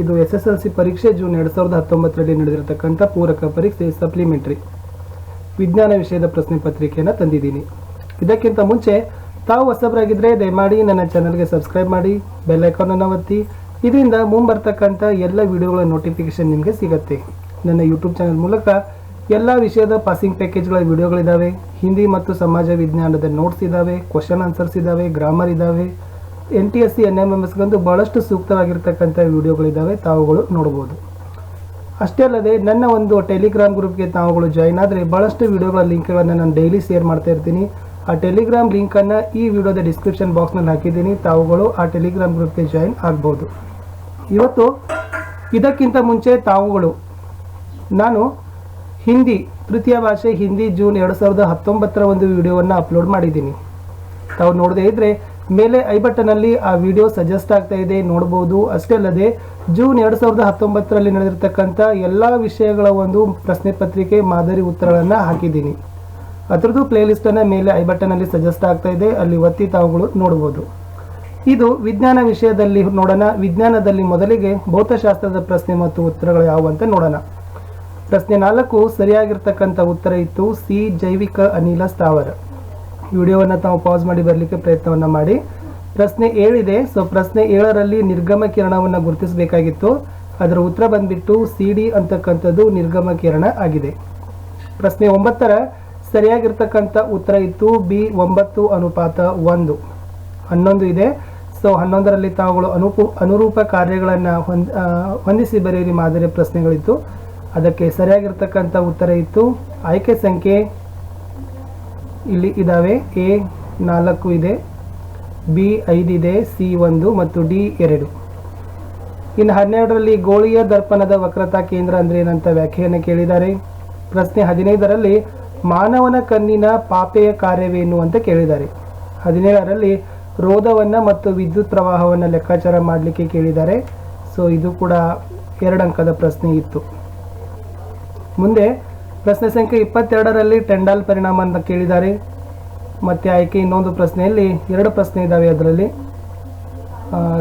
ಇದು SSLC ಪರೀಕ್ಷೆ June 2019ರಲ್ಲಿ ನಡೆದಿರತಕ್ಕಂಥ ಪೂರಕ ಪರೀಕ್ಷೆ ಸಪ್ಲಿಮೆಂಟರಿ ವಿಜ್ಞಾನ ವಿಷಯದ ಪ್ರಶ್ನೆ ಪತ್ರಿಕೆಯನ್ನು ತಂದಿದ್ದೀನಿ. ಇದಕ್ಕಿಂತ ಮುಂಚೆ ತಾವು ಹೊಸಬರಾಗಿದ್ದರೆ ದಯಮಾಡಿ ನನ್ನ ಚಾನಲ್ಗೆ ಸಬ್ಸ್ಕ್ರೈಬ್ ಮಾಡಿ, ಬೆಲ್ ಐಕಾನನ್ನು ಒತ್ತಿ. ಇದರಿಂದ ಮುಂಬರ್ತಕ್ಕಂಥ ಎಲ್ಲ ವಿಡಿಯೋಗಳ ನೋಟಿಫಿಕೇಶನ್ ನಿಮಗೆ ಸಿಗುತ್ತೆ. ನನ್ನ ಯೂಟ್ಯೂಬ್ ಚಾನಲ್ ಮೂಲಕ ಎಲ್ಲ ವಿಷಯದ ಪಾಸಿಂಗ್ ಪ್ಯಾಕೇಜ್ಗಳ ವಿಡಿಯೋಗಳಿದ್ದಾವೆ. ಹಿಂದಿ ಮತ್ತು ಸಮಾಜ ವಿಜ್ಞಾನದ ನೋಟ್ಸ್ ಇದ್ದಾವೆ, ಕ್ವಶನ್ ಆನ್ಸರ್ಸ್ ಇದ್ದಾವೆ, ಗ್ರಾಮರ್ ಇದ್ದಾವೆ. NTSC NMMSಗಂತೂ ಭಾಳಷ್ಟು ಸೂಕ್ತವಾಗಿರ್ತಕ್ಕಂಥ ವಿಡಿಯೋಗಳಿದ್ದಾವೆ, ತಾವುಗಳು ನೋಡ್ಬೋದು. ಅಷ್ಟೇ ಅಲ್ಲದೆ ನನ್ನ ಒಂದು ಟೆಲಿಗ್ರಾಮ್ ಗ್ರೂಪ್ಗೆ ತಾವುಗಳು ಜಾಯಿನ್ ಆದರೆ ಭಾಳಷ್ಟು ವಿಡಿಯೋಗಳ ಲಿಂಕ್ಗಳನ್ನು ನಾನು ಡೈಲಿ ಶೇರ್ ಮಾಡ್ತಾ ಇರ್ತೀನಿ. ಆ ಟೆಲಿಗ್ರಾಮ್ ಲಿಂಕನ್ನು ಈ ವಿಡಿಯೋದ ಡಿಸ್ಕ್ರಿಪ್ಷನ್ ಬಾಕ್ಸ್ನಲ್ಲಿ ಹಾಕಿದ್ದೀನಿ. ತಾವುಗಳು ಆ ಟೆಲಿಗ್ರಾಮ್ ಗ್ರೂಪ್ಗೆ ಜಾಯಿನ್ ಆಗ್ಬೋದು. ಇವತ್ತು ಇದಕ್ಕಿಂತ ಮುಂಚೆ ತಾವುಗಳು ನಾನು ಹಿಂದಿ ತೃತೀಯ ಭಾಷೆ ಹಿಂದಿ ಜೂನ್ 2019ರ ಒಂದು ವಿಡಿಯೋವನ್ನು ಅಪ್ಲೋಡ್ ಮಾಡಿದ್ದೀನಿ. ತಾವು ನೋಡದೇ ಇದ್ದರೆ ಮೇಲೆ ಐ ಬಟನಲ್ಲಿ ಆ ವಿಡಿಯೋ ಸಜೆಸ್ಟ್ ಆಗ್ತಾ ಇದೆ, ನೋಡ್ಬೋದು. ಅಷ್ಟೇ ಅಲ್ಲದೆ ಜೂನ್ 2019ರಲ್ಲಿ ನಡೆದಿರ್ತಕ್ಕಂಥ ಎಲ್ಲ ವಿಷಯಗಳ ಒಂದು ಪ್ರಶ್ನೆ ಪತ್ರಿಕೆ ಮಾದರಿ ಉತ್ತರಗಳನ್ನು ಹಾಕಿದ್ದೀನಿ. ಅದರದ್ದು ಪ್ಲೇಲಿಸ್ಟನ್ನು ಮೇಲೆ ಐ ಬಟನಲ್ಲಿ ಸಜೆಸ್ಟ್ ಆಗ್ತಾ ಇದೆ, ಅಲ್ಲಿ ಒತ್ತಿ ತಾವುಗಳು ನೋಡ್ಬೋದು. ಇದು ವಿಜ್ಞಾನ ವಿಷಯದಲ್ಲಿ ನೋಡೋಣ. ವಿಜ್ಞಾನದಲ್ಲಿ ಮೊದಲಿಗೆ ಭೌತಶಾಸ್ತ್ರದ ಪ್ರಶ್ನೆ ಮತ್ತು ಉತ್ತರಗಳು ಯಾವುವು ಅಂತ ನೋಡೋಣ. ಪ್ರಶ್ನೆ 4 ಸರಿಯಾಗಿರ್ತಕ್ಕಂಥ ಉತ್ತರ ಇತ್ತು ಸಿ ಜೈವಿಕ ಅನಿಲ ಸ್ಥಾವರ. ವಿಡಿಯೋವನ್ನು ತಾವು ಪಾಸ್ ಮಾಡಿ ಬರಲಿಕ್ಕೆ ಪ್ರಯತ್ನವನ್ನು ಮಾಡಿ. ಪ್ರಶ್ನೆ 7 ಇದೆ. ಸೊ ಪ್ರಶ್ನೆ 7ರಲ್ಲಿ ನಿರ್ಗಮ ಕಿರಣವನ್ನು ಗುರುತಿಸಬೇಕಾಗಿತ್ತು. ಅದರ ಉತ್ತರ ಬಂದ್ಬಿಟ್ಟು CD ಅಂತಕ್ಕಂಥದ್ದು ನಿರ್ಗಮ ಕಿರಣ ಆಗಿದೆ. ಪ್ರಶ್ನೆ 9ರ ಸರಿಯಾಗಿರ್ತಕ್ಕಂಥ ಉತ್ತರ ಇತ್ತು B9:1. 11 ಇದೆ. ಸೊ 11ರಲ್ಲಿ ತಾವುಗಳು ಅನುರೂಪ ಕಾರ್ಯಗಳನ್ನು ಹೊಂದಿಸಿ ಬರೆಯಿರಿ ಮಾದರಿ ಪ್ರಶ್ನೆಗಳಿತ್ತು. ಅದಕ್ಕೆ ಸರಿಯಾಗಿರ್ತಕ್ಕಂಥ ಉತ್ತರ ಇತ್ತು ಆಯ್ಕೆ ಸಂಖ್ಯೆ ಇಲ್ಲಿ ಇದ್ದಾವೆ. A4 ಇದೆ, B5 ಇದೆ, C1 ಮತ್ತು D2. ಇನ್ನು 12ರಲ್ಲಿ ಗೋಳೀಯ ದರ್ಪಣದ ವಕ್ರತಾ ಕೇಂದ್ರ ಅಂದ್ರೆ ಏನಂತ ವ್ಯಾಖ್ಯೆಯನ್ನು ಕೇಳಿದ್ದಾರೆ. ಪ್ರಶ್ನೆ 15ರಲ್ಲಿ ಮಾನವನ ಕಣ್ಣಿನ ಪಾಪೆಯ ಕಾರ್ಯವೇನು ಅಂತ ಕೇಳಿದ್ದಾರೆ. 17ರಲ್ಲಿ ರೋಧವನ್ನು ಮತ್ತು ವಿದ್ಯುತ್ ಪ್ರವಾಹವನ್ನು ಲೆಕ್ಕಾಚಾರ ಮಾಡಲಿಕ್ಕೆ ಕೇಳಿದ್ದಾರೆ. ಸೊ ಇದು ಕೂಡ 2 ಅಂಕದ ಪ್ರಶ್ನೆ ಇತ್ತು. ಮುಂದೆ ಪ್ರಶ್ನೆ ಸಂಖ್ಯೆ 22ರಲ್ಲಿ ಟೆಂಡಾಲ್ ಪರಿಣಾಮ ಅಂತ ಕೇಳಿದ್ದಾರೆ. ಮತ್ತು ಆಯ್ಕೆ ಇನ್ನೊಂದು ಪ್ರಶ್ನೆಯಲ್ಲಿ 2 ಪ್ರಶ್ನೆ ಇದ್ದಾವೆ ಅದರಲ್ಲಿ.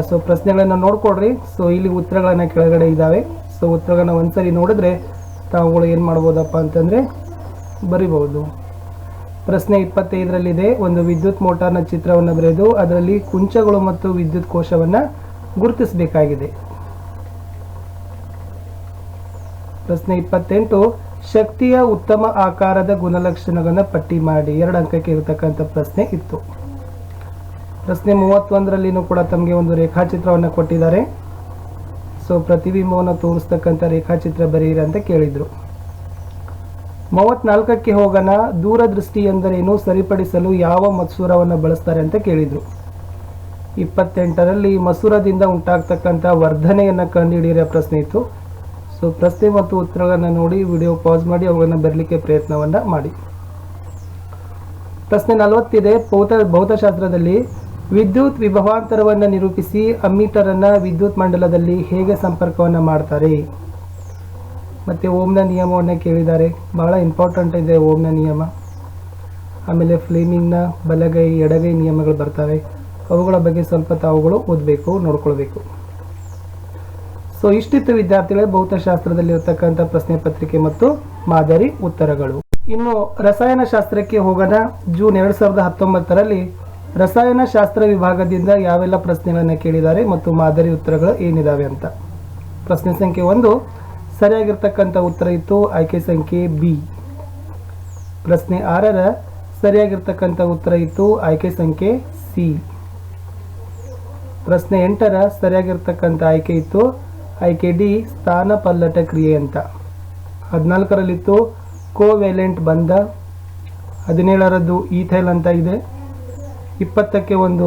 ಸೊ ಪ್ರಶ್ನೆಗಳನ್ನು ನೋಡ್ಕೊಡ್ರಿ. ಸೊ ಇಲ್ಲಿ ಉತ್ತರಗಳನ್ನು ಕೆಳಗಡೆ ಇದ್ದಾವೆ. ಸೊ ಉತ್ತರಗಳನ್ನು ಒಂದ್ಸರಿ ನೋಡಿದ್ರೆ ತಾವುಗಳು ಏನು ಮಾಡ್ಬೋದಪ್ಪ ಅಂತಂದರೆ ಬರಿಬಹುದು. ಪ್ರಶ್ನೆ 25ರಲ್ಲಿದೆ ಒಂದು ವಿದ್ಯುತ್ ಮೋಟಾರ್ನ ಚಿತ್ರವನ್ನು ಬರೆದು ಅದರಲ್ಲಿ ಕುಂಚಗಳು ಮತ್ತು ವಿದ್ಯುತ್ ಕೋಶವನ್ನು ಗುರುತಿಸಬೇಕಾಗಿದೆ. ಪ್ರಶ್ನೆ 28 ಶಕ್ತಿಯ ಉತ್ತಮ ಆಕಾರದ ಗುಣಲಕ್ಷಣಗಳನ್ನು ಪಟ್ಟಿ ಮಾಡಿ. 2 ಅಂಕಕ್ಕೆ ಇರತಕ್ಕಂಥ ಪ್ರಶ್ನೆ ಇತ್ತು. ಪ್ರಶ್ನೆ 31ರಲ್ಲಿನೂ ಕೂಡ ತಮಗೆ ಒಂದು ರೇಖಾಚಿತ್ರವನ್ನು ಕೊಟ್ಟಿದ್ದಾರೆ. ಸೊ ಪ್ರತಿಬಿಂಬವನ್ನು ತೋರಿಸ್ತಕ್ಕಂಥ ರೇಖಾಚಿತ್ರ ಬರೆಯಿರಿ ಅಂತ ಕೇಳಿದರು. 34ಕ್ಕೆ ಹೋಗೋಣ. ದೂರದೃಷ್ಟಿ ಎಂದರೇನು, ಸರಿಪಡಿಸಲು ಯಾವ ಮಸೂರವನ್ನು ಬಳಸ್ತಾರೆ ಅಂತ ಕೇಳಿದರು. 28ರಲ್ಲಿ ಮಸೂರದಿಂದ ಉಂಟಾಗ್ತಕ್ಕಂಥ ವರ್ಧನೆಯನ್ನು ಕಂಡುಹಿಡಿಯೋ ಪ್ರಶ್ನೆ ಇತ್ತು. ಸೊ ಪ್ರಶ್ನೆ ಮತ್ತು ಉತ್ತರಗಳನ್ನು ನೋಡಿ ವಿಡಿಯೋ ಪಾಸ್ ಮಾಡಿ ಅವುಗಳನ್ನು ಬರಲಿಕ್ಕೆ ಪ್ರಯತ್ನವನ್ನು ಮಾಡಿ. ಪ್ರಶ್ನೆ 40 ಇದೆ. ಭೌತಶಾಸ್ತ್ರದಲ್ಲಿ ವಿದ್ಯುತ್ ವಿಭವಾಂತರವನ್ನು ನಿರೂಪಿಸಿ ಅಮ್ಮೀಟರನ್ನು ವಿದ್ಯುತ್ ಮಂಡಲದಲ್ಲಿ ಹೇಗೆ ಸಂಪರ್ಕವನ್ನು ಮಾಡ್ತಾರೆ. ಮತ್ತು ಓಮ್ನ ನಿಯಮವನ್ನು ಕೇಳಿದ್ದಾರೆ. ಭಾಳ ಇಂಪಾರ್ಟೆಂಟ್ ಇದೆ ಓಮ್ನ ನಿಯಮ. ಆಮೇಲೆ ಫ್ಲೇಮಿಂಗ್ನ ಬಲಗೈ ಎಡಗೈ ನಿಯಮಗಳು ಬರ್ತವೆ. ಅವುಗಳ ಬಗ್ಗೆ ಸ್ವಲ್ಪ ತಾವುಗಳು ಓದಬೇಕು, ನೋಡ್ಕೊಳ್ಬೇಕು. ಸೊ ಇಷ್ಟಿತ್ತು ವಿದ್ಯಾರ್ಥಿಗಳೇ ಭೌತಶಾಸ್ತ್ರದಲ್ಲಿ ಇರತಕ್ಕಂಥ ಪ್ರಶ್ನೆ ಪತ್ರಿಕೆ ಮತ್ತು ಮಾದರಿ ಉತ್ತರಗಳು. ಇನ್ನು ರಸಾಯನಶಾಸ್ತ್ರಕ್ಕೆ ಹೋಗೋಣ. ಜೂನ್ 2019ರಲ್ಲಿ ರಸಾಯನಶಾಸ್ತ್ರ ವಿಭಾಗದಿಂದ ಯಾವೆಲ್ಲ ಪ್ರಶ್ನೆಗಳನ್ನು ಕೇಳಿದ್ದಾರೆ ಮತ್ತು ಮಾದರಿ ಉತ್ತರಗಳು ಏನಿದಾವೆ ಅಂತ. ಪ್ರಶ್ನೆ ಸಂಖ್ಯೆ 1 ಸರಿಯಾಗಿರ್ತಕ್ಕಂಥ ಉತ್ತರ ಇತ್ತು ಆಯ್ಕೆ ಸಂಖ್ಯೆ B. ಪ್ರಶ್ನೆ 6ರ ಸರಿಯಾಗಿರ್ತಕ್ಕಂಥ ಉತ್ತರ ಇತ್ತು ಆಯ್ಕೆ ಸಂಖ್ಯೆ C. ಪ್ರಶ್ನೆ 8ರ ಸರಿಯಾಗಿರ್ತಕ್ಕಂಥ ಆಯ್ಕೆ ಇತ್ತು ಆಯ್ಕೆ D ಸ್ಥಾನ ಪಲ್ಲಟ ಕ್ರಿಯೆ ಅಂತ. 14ರಲ್ಲಿತ್ತು ಕೋವೆಲೆಂಟ್ ಬಂಧ. 17ರದ್ದು ಈಥೈಲ್ ಅಂತ ಇದೆ. 20ಕ್ಕೆ ಒಂದು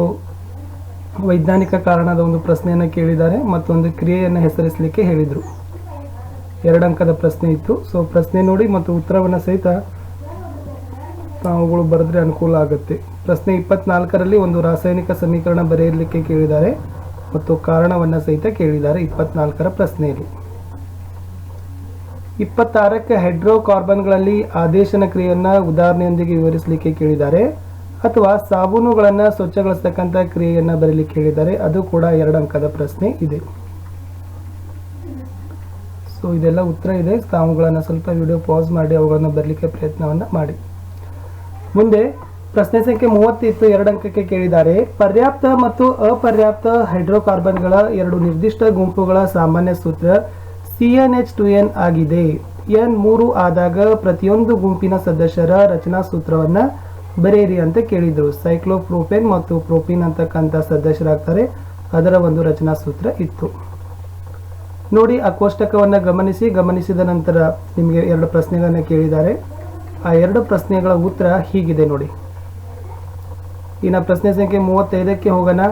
ವೈಜ್ಞಾನಿಕ ಕಾರಣದ ಒಂದು ಪ್ರಶ್ನೆಯನ್ನು ಕೇಳಿದ್ದಾರೆ, ಮತ್ತೊಂದು ಕ್ರಿಯೆಯನ್ನು ಹೆಸರಿಸಲಿಕ್ಕೆ ಹೇಳಿದರು. 2 ಅಂಕದ ಪ್ರಶ್ನೆ ಇತ್ತು. ಸೊ ಪ್ರಶ್ನೆ ನೋಡಿ ಮತ್ತು ಉತ್ತರವನ್ನು ಸಹಿತ ತಾವುಗಳು ಬರೆದ್ರೆ ಅನುಕೂಲ ಆಗುತ್ತೆ. ಪ್ರಶ್ನೆ 24ರಲ್ಲಿ ಒಂದು ರಾಸಾಯನಿಕ ಸಮೀಕರಣ ಬರೆಯಲಿಕ್ಕೆ ಕೇಳಿದ್ದಾರೆ ಮತ್ತು ಕಾರಣವನ್ನು ಸಹಿತ ಕೇಳಿದ್ದಾರೆ 24ರ ಪ್ರಶ್ನೆಯಲ್ಲಿ. 26ಕ್ಕೆ ಹೈಡ್ರೋಕಾರ್ಬನ್ಗಳಲ್ಲಿ ಆದೇಶನ ಕ್ರಿಯೆಯನ್ನು ಉದಾಹರಣೆಯೊಂದಿಗೆ ವಿವರಿಸಲಿಕ್ಕೆ ಕೇಳಿದ್ದಾರೆ. ಅಥವಾ ಸಾಬೂನುಗಳನ್ನು ಸ್ವಚ್ಛಗೊಳಿಸತಕ್ಕಂಥ ಕ್ರಿಯೆಯನ್ನು ಬರೀಲಿಕ್ಕೆ ಹೇಳಿದ್ದಾರೆ. ಅದು ಕೂಡ 2 ಅಂಕದ ಪ್ರಶ್ನೆ ಇದೆ. ಸೊ ಇದೆಲ್ಲ ಉತ್ತರ ಇದೆ. ತಾವುಗಳನ್ನು ಸ್ವಲ್ಪ ವಿಡಿಯೋ ಪಾಸ್ ಮಾಡಿ ಅವುಗಳನ್ನು ಬರಲಿಕ್ಕೆ ಪ್ರಯತ್ನವನ್ನು ಮಾಡಿ. ಮುಂದೆ ಪ್ರಶ್ನೆ ಸಂಖ್ಯೆ 30 ಇತ್ತು, 2 ಅಂಕಕ್ಕೆ ಕೇಳಿದ್ದಾರೆ. ಪರ್ಯಾಪ್ತ ಮತ್ತು ಅಪರ್ಯಾಪ್ತ ಹೈಡ್ರೋಕಾರ್ಬನ್ಗಳ 2 ನಿರ್ದಿಷ್ಟ ಗುಂಪುಗಳ ಸಾಮಾನ್ಯ ಸೂತ್ರ CnH2n ಆಗಿದೆ. N3 ಆದಾಗ ಪ್ರತಿಯೊಂದು ಗುಂಪಿನ ಸದಸ್ಯರ ರಚನಾ ಸೂತ್ರವನ್ನ ಬರೆಯಿರಿ ಅಂತ ಕೇಳಿದ್ರು. ಸೈಕ್ಲೋಪ್ರೋಪೇನ್ ಮತ್ತು ಪ್ರೋಪೀನ್ ಅಂತಕ್ಕಂಥ ಸದಸ್ಯರಾಗ್ತಾರೆ. ಅದರ ಒಂದು ರಚನಾ ಸೂತ್ರ ಇತ್ತು. ನೋಡಿ ಆ ಕೋಷ್ಟಕವನ್ನು ಗಮನಿಸಿದ ನಂತರ ನಿಮಗೆ 2 ಪ್ರಶ್ನೆಗಳನ್ನು ಕೇಳಿದ್ದಾರೆ. ಆ 2 ಪ್ರಶ್ನೆಗಳ ಉತ್ತರ ಹೀಗಿದೆ ನೋಡಿ. ಇನ್ನು ಪ್ರಶ್ನೆ ಸಂಖ್ಯೆ 35ಕ್ಕೆ ಹೋಗೋಣ.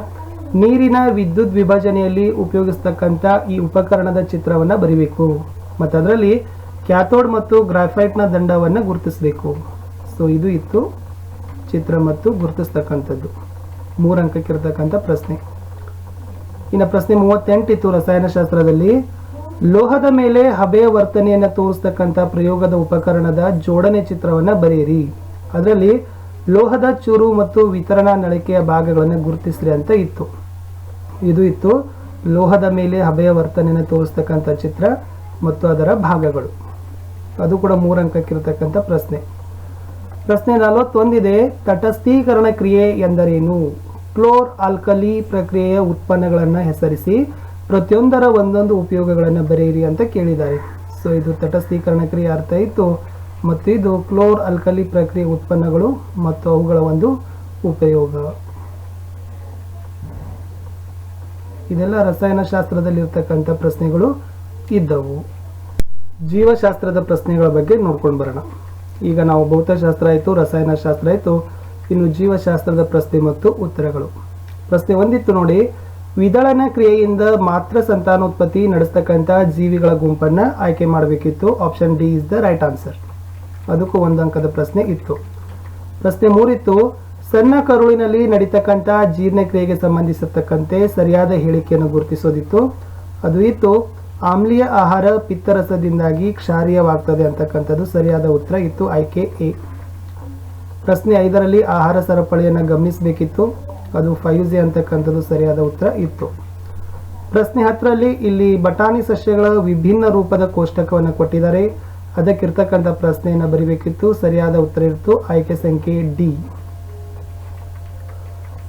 ನೀರಿನ ವಿದ್ಯುತ್ ವಿಭಜನೆಯಲ್ಲಿ ಉಪಯೋಗಿಸ್ತಕ್ಕಂಥ ಈ ಉಪಕರಣದ ಚಿತ್ರವನ್ನು ಬರೀಬೇಕು ಮತ್ತು ಅದರಲ್ಲಿ ಕ್ಯಾಥೋಡ್ ಮತ್ತು ಗ್ರಾಫೈಟ್ನ ದಂಡವನ್ನು ಗುರುತಿಸಬೇಕು. ಸೊ ಇದು ಇತ್ತು ಚಿತ್ರ ಮತ್ತು ಗುರುತಿಸ್ತಕ್ಕಂಥದ್ದು. 3 ಅಂಕಕ್ಕಿರ್ತಕ್ಕಂಥ ಪ್ರಶ್ನೆ. ಇನ್ನು ಪ್ರಶ್ನೆ 38 ಇತ್ತು ರಸಾಯನಶಾಸ್ತ್ರದಲ್ಲಿ. ಲೋಹದ ಮೇಲೆ ಹಬೆಯ ವರ್ತನೆಯನ್ನು ತೋರಿಸ್ತಕ್ಕಂಥ ಪ್ರಯೋಗದ ಉಪಕರಣದ ಜೋಡಣೆ ಚಿತ್ರವನ್ನು ಬರೆಯಿರಿ. ಅದರಲ್ಲಿ ಲೋಹದ ಚೂರು ಮತ್ತು ವಿತರಣಾ ನಳಿಕೆಯ ಭಾಗಗಳನ್ನು ಗುರುತಿಸ್ರಿ ಅಂತ ಇತ್ತು. ಇದು ಇತ್ತು ಲೋಹದ ಮೇಲೆ ಹಬೆಯ ವರ್ತನೆಯನ್ನು ತೋರಿಸ್ತಕ್ಕಂಥ ಚಿತ್ರ ಮತ್ತು ಅದರ ಭಾಗಗಳು. ಅದು ಕೂಡ 3 ಅಂಕಕ್ಕಿರತಕ್ಕಂಥ ಪ್ರಶ್ನೆ. ಪ್ರಶ್ನೆ 41 ಇದೆ. ತಟಸ್ಥೀಕರಣ ಕ್ರಿಯೆ ಎಂದರೇನು? ಕ್ಲೋರ್ ಆಲ್ಕಲಿ ಪ್ರಕ್ರಿಯೆಯ ಉತ್ಪನ್ನಗಳನ್ನು ಹೆಸರಿಸಿ ಪ್ರತಿಯೊಂದರ ಒಂದೊಂದು ಉಪಯೋಗಗಳನ್ನು ಬರೆಯಿರಿ ಅಂತ ಕೇಳಿದ್ದಾರೆ. ಸೊ ಇದು ತಟಸ್ಥೀಕರಣ ಕ್ರಿಯೆ ಅರ್ಥ ಇತ್ತು ಮತ್ತು ಇದು ಕ್ಲೋರ್ ಆಲ್ಕಲಿ ಪ್ರಕ್ರಿಯೆ ಉತ್ಪನ್ನಗಳು ಮತ್ತು ಅವುಗಳ ಒಂದು ಉಪಯೋಗ. ಇದೆಲ್ಲ ರಸಾಯನಶಾಸ್ತ್ರದಲ್ಲಿ ಇರ್ತಕ್ಕಂಥ ಪ್ರಶ್ನೆಗಳು ಇದ್ದವು. ಜೀವಶಾಸ್ತ್ರದ ಪ್ರಶ್ನೆಗಳ ಬಗ್ಗೆ ನೋಡ್ಕೊಂಡು ಬರೋಣ. ಈಗ ನಾವು ಭೌತಶಾಸ್ತ್ರ ಆಯಿತು, ರಸಾಯನಶಾಸ್ತ್ರ ಆಯಿತು, ಇನ್ನು ಜೀವಶಾಸ್ತ್ರದ ಪ್ರಶ್ನೆ ಮತ್ತು ಉತ್ತರಗಳು. ಪ್ರಶ್ನೆ 1 ಇತ್ತು ನೋಡಿ. ವಿದಳನ ಕ್ರಿಯೆಯಿಂದ ಮಾತ್ರ ಸಂತಾನೋತ್ಪತ್ತಿ ನಡೆಸ್ತಕ್ಕಂಥ ಜೀವಿಗಳ ಗುಂಪನ್ನು ಆಯ್ಕೆ ಮಾಡಬೇಕಿತ್ತು. Option D is the right answer. ಅದಕ್ಕೂ 1 ಅಂಕದ ಪ್ರಶ್ನೆ ಇತ್ತು. ಪ್ರಶ್ನೆ 3 ಇತ್ತು. ಸಣ್ಣ ಕರುಳಿನಲ್ಲಿ ನಡೀತಕ್ಕಂಥ ಜೀರ್ಣಕ್ರಿಯೆಗೆ ಸಂಬಂಧಿಸಿರ್ತಕ್ಕಂತೆ ಸರಿಯಾದ ಹೇಳಿಕೆಯನ್ನು ಗುರುತಿಸೋದಿತ್ತು. ಅದು ಇತ್ತು ಆಮ್ಲೀಯ ಆಹಾರ ಪಿತ್ತರಸದಿಂದಾಗಿ ಕ್ಷಾರೀಯವಾಗ್ತದೆ ಅಂತಕ್ಕಂಥದ್ದು ಸರಿಯಾದ ಉತ್ತರ ಇತ್ತು. ಆಯ್ಕೆ ಎ. ಪ್ರಶ್ನೆ 5ರಲ್ಲಿ ಆಹಾರ ಸರಪಳಿಯನ್ನು ಗಮನಿಸಬೇಕಿತ್ತು. ಅದು 5J ಅಂತಕ್ಕಂಥದ್ದು ಸರಿಯಾದ ಉತ್ತರ ಇತ್ತು. ಪ್ರಶ್ನೆ 10ರಲ್ಲಿ ಇಲ್ಲಿ ಬಟಾಣಿ ಸಸ್ಯಗಳ ವಿಭಿನ್ನ ರೂಪದ ಕೋಷ್ಟಕವನ್ನು ಕೊಟ್ಟಿದ್ದಾರೆ. ಅದಕ್ಕಿರ್ತಕ್ಕಂಥ ಪ್ರಶ್ನೆಯನ್ನು ಬರೀಬೇಕಿತ್ತು. ಸರಿಯಾದ ಉತ್ತರ ಇತ್ತು. ಆಯ್ಕೆ ಸಂಖ್ಯೆ ಡಿ.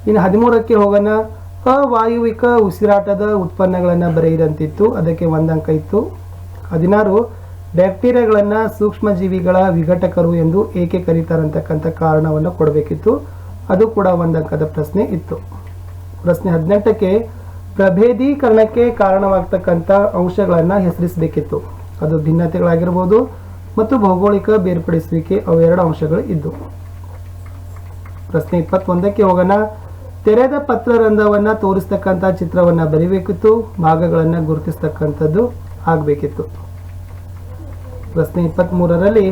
ಇನ್ನು 13ಕ್ಕೆ ಹೋಗೋಣ. ಅವಾಯುವಿಕ ಉಸಿರಾಟದ ಉತ್ಪನ್ನಗಳನ್ನು ಬರೆಯಿರಂತಿತ್ತು. ಅದಕ್ಕೆ 1 ಅಂಕ ಇತ್ತು. 16 ಬ್ಯಾಕ್ಟೀರಿಯಾಗಳನ್ನು ಸೂಕ್ಷ್ಮಜೀವಿಗಳ ವಿಘಟಕರು ಎಂದು ಏಕೆ ಕರೀತಾರಂತಕ್ಕಂಥ ಕಾರಣವನ್ನು ಕೊಡಬೇಕಿತ್ತು. ಅದು ಕೂಡ 1 ಅಂಕದ ಪ್ರಶ್ನೆ ಇತ್ತು. ಪ್ರಶ್ನೆ 18ಕ್ಕೆ ಪ್ರಭೇದೀಕರಣಕ್ಕೆ ಕಾರಣವಾಗ್ತಕ್ಕಂಥ ಅಂಶಗಳನ್ನು ಹೆಸರಿಸಬೇಕಿತ್ತು. ಅದು ಭಿನ್ನತೆಗಳಾಗಿರ್ಬೋದು ಮತ್ತು ಭೌಗೋಳಿಕ ಬೇರ್ಪಡಿಸುವಿಕೆ, ಅವು 2 ಅಂಶಗಳು ಇದ್ದವು. ಪ್ರಶ್ನೆ 21ಕ್ಕೆ ಹೋಗೋಣ. ತೆರೆದ ಪತ್ರರಂಧ್ರವನ್ನು ತೋರಿಸ್ತಕ್ಕಂಥ ಚಿತ್ರವನ್ನು ಬರೀಬೇಕಿತ್ತು. ಭಾಗಗಳನ್ನು ಗುರುತಿಸ್ತಕ್ಕಂಥದ್ದು ಆಗಬೇಕಿತ್ತು. ಪ್ರಶ್ನೆ 23ರಲ್ಲಿ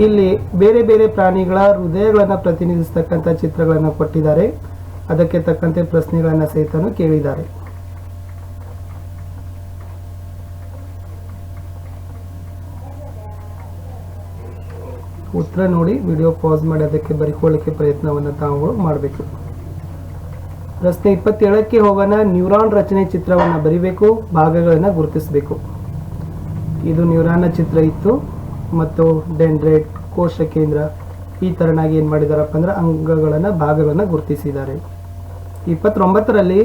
ಇಲ್ಲಿ ಬೇರೆ ಬೇರೆ ಪ್ರಾಣಿಗಳ ಹೃದಯಗಳನ್ನು ಪ್ರತಿನಿಧಿಸ್ತಕ್ಕಂಥ ಚಿತ್ರಗಳನ್ನು ಕೊಟ್ಟಿದ್ದಾರೆ. ಅದಕ್ಕೆ ತಕ್ಕಂತೆ ಪ್ರಶ್ನೆಗಳನ್ನು ಸಹಿತನು ಕೇಳಿದ್ದಾರೆ. ಉತ್ತರ ನೋಡಿ ವಿಡಿಯೋ ಪಾಸ್ ಮಾಡಿ ಅದಕ್ಕೆ ಬರಿಕೊಳ್ಳಿಕ್ಕೆ ಪ್ರಯತ್ನವನ್ನು ತಾವು ಮಾಡಬೇಕು. ಪ್ರಶ್ನೆ 27ಕ್ಕೆ ಹೋಗೋಣ. ನ್ಯೂರಾನ್ ರಚನೆ ಚಿತ್ರವನ್ನು ಬರಿಬೇಕು. ಭಾಗಗಳನ್ನು ಗುರುತಿಸಬೇಕು. ಇದು ನ್ಯೂರಾನ್ನ ಚಿತ್ರ ಇತ್ತು ಮತ್ತು ಡೆಂಡ್ರೈಟ್, ಕೋಶ ಕೇಂದ್ರ ಈ ತರನಾಗಿ ಏನು ಮಾಡಿದಾರಪ್ಪ ಅಂದ್ರೆ ಅಂಗಗಳನ್ನು ಭಾಗಗಳನ್ನು ಗುರುತಿಸಿದ್ದಾರೆ. 29ರಲ್ಲಿ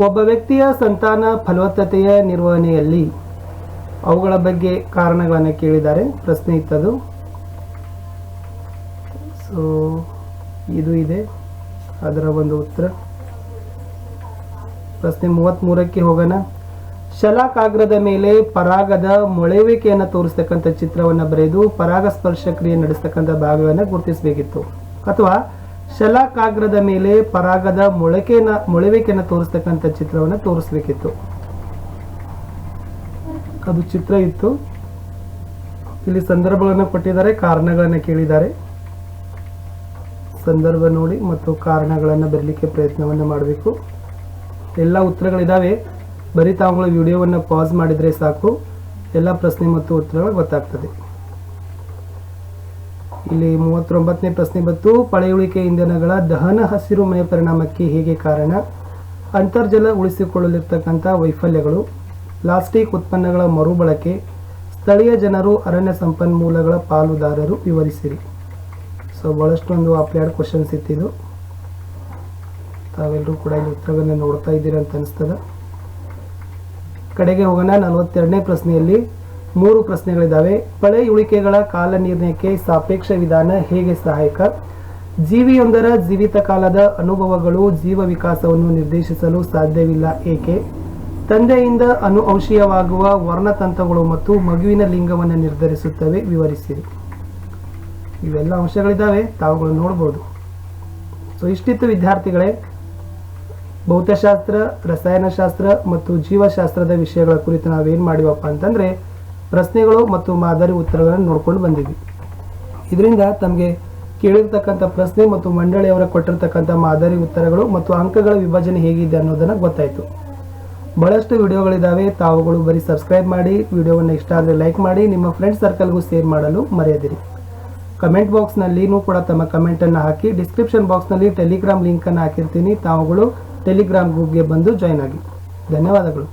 ಒಬ್ಬ ವ್ಯಕ್ತಿಯ ಸಂತಾನ ಫಲವತ್ತತೆಯ ನಿರ್ವಹಣೆಯಲ್ಲಿ ಅವುಗಳ ಬಗ್ಗೆ ಕಾರಣಗಳನ್ನು ಕೇಳಿದ್ದಾರೆ. ಪ್ರಶ್ನೆ ಇತ್ತದು. ಸೊ ಇದು ಇದೆ ಅದರ ಒಂದು ಉತ್ತರ. ಪ್ರಶ್ನೆ 33ಕ್ಕೆ ಹೋಗೋಣ. ಶಲಾಕಾಗ್ರದ ಮೇಲೆ ಪರಾಗದ ಮೊಳೆಯುವಿಕೆಯನ್ನು ತೋರಿಸ್ತಕ್ಕಂಥ ಚಿತ್ರವನ್ನು ಬರೆದು ಪರಾಗಸ್ಪರ್ಶ ಕ್ರಿಯೆ ನಡೆಸ್ತಕ್ಕಂಥ ಭಾಗವನ್ನು ಗುರುತಿಸಬೇಕಿತ್ತು. ಅಥವಾ ಶಲಾಕಾಗ್ರದ ಮೇಲೆ ಪರಾಗದ ಮೊಳೆಯುವಿಕೆಯನ್ನು ತೋರಿಸ್ತಕ್ಕಂಥ ಚಿತ್ರವನ್ನು ತೋರಿಸಬೇಕಿತ್ತು. ಅದು ಚಿತ್ರ ಇತ್ತು. ಇಲ್ಲಿ ಸಂದರ್ಭಗಳನ್ನು ಕೊಟ್ಟಿದ್ದಾರೆ, ಕಾರಣಗಳನ್ನು ಕೇಳಿದ್ದಾರೆ. ಸಂದರ್ಭ ನೋಡಿ ಮತ್ತು ಕಾರಣಗಳನ್ನು ಬರಲಿಕ್ಕೆ ಪ್ರಯತ್ನವನ್ನು ಮಾಡಬೇಕು. ಎಲ್ಲ ಉತ್ತರಗಳಿದ್ದಾವೆ. ಬರೀ ತಾವುಗಳು ವಿಡಿಯೋವನ್ನು ಪಾಸ್ ಮಾಡಿದರೆ ಸಾಕು, ಎಲ್ಲ ಪ್ರಶ್ನೆ ಮತ್ತು ಉತ್ತರಗಳು ಗೊತ್ತಾಗ್ತದೆ. ಇಲ್ಲಿ 39ನೇ ಪ್ರಶ್ನೆ ಬಂತು. ಪಳೆಯುಳಿಕೆ ಇಂಧನಗಳ ದಹನ ಹಸಿರು ಮನೆ ಪರಿಣಾಮಕ್ಕೆ ಹೇಗೆ ಕಾರಣ? ಅಂತರ್ಜಲ ಉಳಿಸಿಕೊಳ್ಳಲಿರ್ತಕ್ಕಂಥ ವೈಫಲ್ಯಗಳು, ಪ್ಲಾಸ್ಟಿಕ್ ಉತ್ಪನ್ನಗಳ ಮರುಬಳಕೆ, ಸ್ಥಳೀಯ ಜನರು ಅರಣ್ಯ ಸಂಪನ್ಮೂಲಗಳ ಪಾಲುದಾರರು, ವಿವರಿಸಿರಿ. ಸೊ ಭಾಳಷ್ಟೊಂದು ಅಪ್ಲೈಡ್ ಕ್ವಶನ್ಸ್ ಇತ್ತಿದು. ತಾವೆಲ್ಲರೂ ಕೂಡ ಇಲ್ಲಿ ಉತ್ತರಗಳನ್ನು ನೋಡ್ತಾ ಇದ್ದೀರ ಅಂತ ಅನಿಸ್ತದ. ಕಡೆಗೆ ಹೋಗೋಣ. 42ನೇ ಪ್ರಶ್ನೆಯಲ್ಲಿ 3 ಪ್ರಶ್ನೆಗಳಿದ್ದಾವೆ. ಪಳೆಯುಳಿಕೆಗಳ ಕಾಲ ನಿರ್ಣಯಕ್ಕೆ ಸಾಪೇಕ್ಷ ವಿಧಾನ ಹೇಗೆ ಸಹಾಯಕ? ಜೀವಿಯೊಂದರ ಜೀವಿತ ಕಾಲದ ಅನುಭವಗಳು ಜೀವ ವಿಕಾಸವನ್ನು ನಿರ್ದೇಶಿಸಲು ಸಾಧ್ಯವಿಲ್ಲ ಏಕೆ? ತಂದೆಯಿಂದ ಅನುವಂಶೀಯವಾಗುವ ವರ್ಣತಂತುಗಳು ಮತ್ತು ಮಗುವಿನ ಲಿಂಗವನ್ನು ನಿರ್ಧರಿಸುತ್ತವೆ, ವಿವರಿಸಿರಿ. ಇವೆಲ್ಲ ಅಂಶಗಳಿದ್ದಾವೆ, ತಾವುಗಳು ನೋಡ್ಬೋದು. ಸೊ ಇಷ್ಟಿತ್ತು ವಿದ್ಯಾರ್ಥಿಗಳೇ ಭೌತಶಾಸ್ತ್ರ, ರಸಾಯನಶಾಸ್ತ್ರ ಮತ್ತು ಜೀವಶಾಸ್ತ್ರದ ವಿಷಯಗಳ ಕುರಿತು ನಾವೇನು ಮಾಡಿವಪ್ಪ ಅಂತಂದರೆ ಪ್ರಶ್ನೆಗಳು ಮತ್ತು ಮಾದರಿ ಉತ್ತರಗಳನ್ನು ನೋಡ್ಕೊಂಡು ಬಂದಿದ್ವಿ. ಇದರಿಂದ ತಮಗೆ ಕೇಳಿರ್ತಕ್ಕಂಥ ಪ್ರಶ್ನೆ ಮತ್ತು ಮಂಡಳಿಯವರ ಕೊಟ್ಟಿರ್ತಕ್ಕಂಥ ಮಾದರಿ ಉತ್ತರಗಳು ಮತ್ತು ಅಂಕಗಳ ವಿಭಜನೆ ಹೇಗಿದೆ ಅನ್ನೋದನ್ನು ಗೊತ್ತಾಯಿತು. ಬಹಳಷ್ಟು ವಿಡಿಯೋಗಳಿದ್ದಾವೆ, ತಾವುಗಳು ಬರೀ ಸಬ್ಸ್ಕ್ರೈಬ್ ಮಾಡಿ, ವಿಡಿಯೋವನ್ನು ಇಷ್ಟ ಆದರೆ ಲೈಕ್ ಮಾಡಿ, ನಿಮ್ಮ ಫ್ರೆಂಡ್ ಸರ್ಕಲ್ಗೂ ಶೇರ್ ಮಾಡಲು ಮರೆಯದಿರಿ. ಕಮೆಂಟ್ ಬಾಕ್ಸ್ನಲ್ಲಿನೂ ಕೂಡ ತಮ್ಮ ಕಮೆಂಟನ್ನು ಹಾಕಿ, ಡಿಸ್ಕ್ರಿಪ್ಷನ್ ಬಾಕ್ಸ್ನಲ್ಲಿ ಟೆಲಿಗ್ರಾಮ್ ಲಿಂಕನ್ನು ಹಾಕಿರ್ತೀನಿ, ತಾವುಗಳು ಟೆಲಿಗ್ರಾಮ್ ಗ್ರೂಪ್ಗೆ ಬಂದು ಜಾಯ್ನ್ ಆಗಿ. ಧನ್ಯವಾದಗಳು.